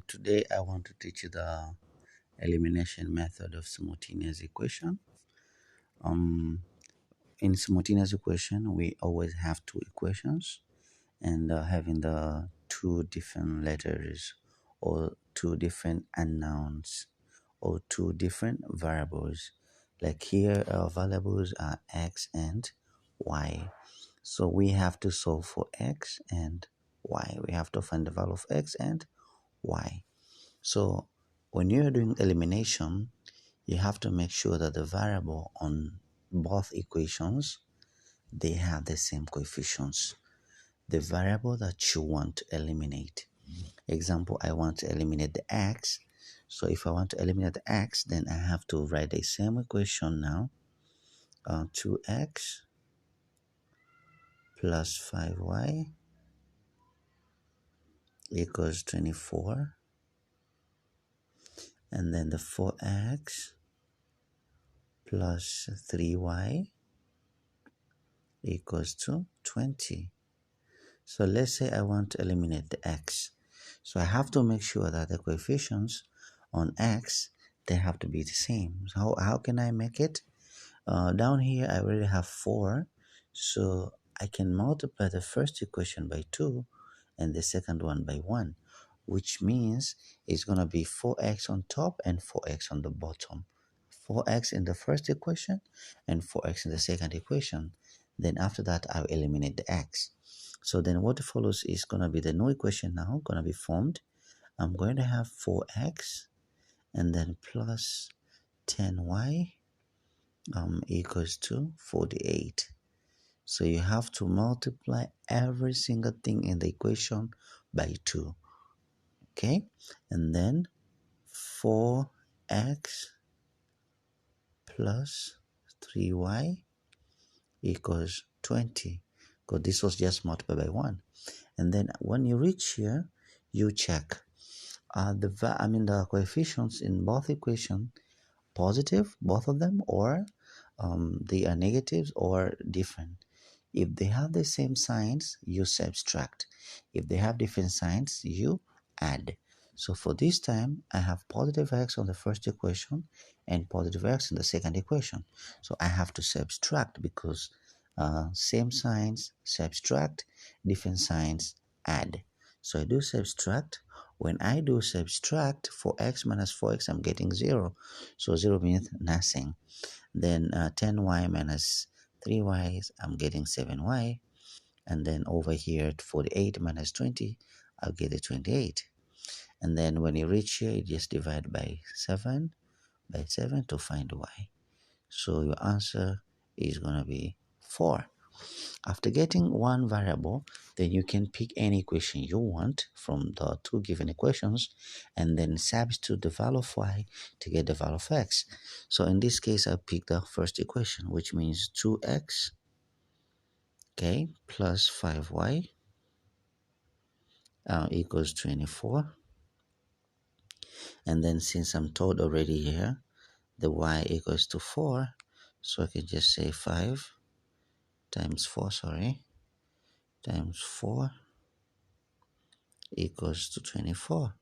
Today I want to teach you the elimination method of simultaneous equation. Um, in simultaneous equation, we always have two equations, and having the two different letters or two different unknowns or two different variables. Like here, our variables are x and y. So we have to solve for x and y. We have to find the value of x and y. So when you're doing elimination, you have to make sure that the variable on both equations, they have the same coefficients. The variable that you want to eliminate. Example, I want to eliminate the x. So if I want to eliminate the x, then I have to write the same equation now. 2x plus 5y equals 24. And then the 4x plus 3y equals to 20. So let's say I want to eliminate the x. So I have to make sure that the coefficients on x, they have to be the same. So how can I make it? Down here I already have 4. So I can multiply the first equation by 2 and the second one by 1. Which means it's going to be 4x on top and 4x on the bottom. 4x in the first equation and 4x in the second equation. Then after that, I'll eliminate the x. So then what follows is going to be the new equation now, going to be formed. I'm going to have 4x and then plus 10y equals to 48. So you have to multiply every single thing in the equation by 2. Okay, and then 4x plus 3y equals 20, because this was just multiplied by 1. And then when you reach here, you check the coefficients in both equations positive, both of them, or they are negatives or different. If they have the same signs, you subtract. If they have different signs, you add. So for this time, I have positive x on the first equation and positive x in the second equation. So I have to subtract because same signs, subtract, different signs, add. So I do subtract. When I do subtract, 4x minus 4x, I'm getting 0. So 0 means nothing. Then 10y minus 3y, I'm getting 7y. And then over here, 48 minus 20, I'll get a 28. And then when you reach here, you just divide by 7 to find y. So your answer is going to be 4. After getting one variable, then you can pick any equation you want from the two given equations and then substitute the value of y to get the value of x. So in this case, I pick the first equation, which means 2x, okay, plus 5y equals 24. And then since I'm told already here, the y equals to 4, so I can just say 5 times 4, times 4 equals to 24.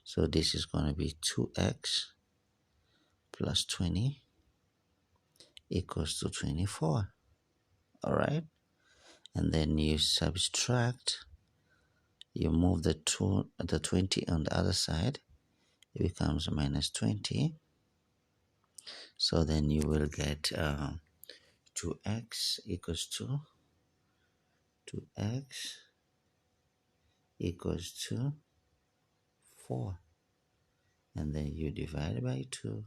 So this is going to be 2x plus 20 equals to 24. All right. And then you subtract, you move the 20 on the other side, it becomes minus 20. So then you will get 2x equals to 4. And then you divide by 2.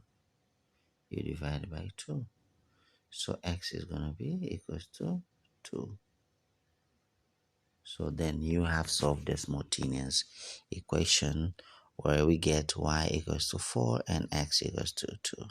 So x is going to be equals to 2. So then you have solved the simultaneous equation where we get y equals to 4 and x equals to 2.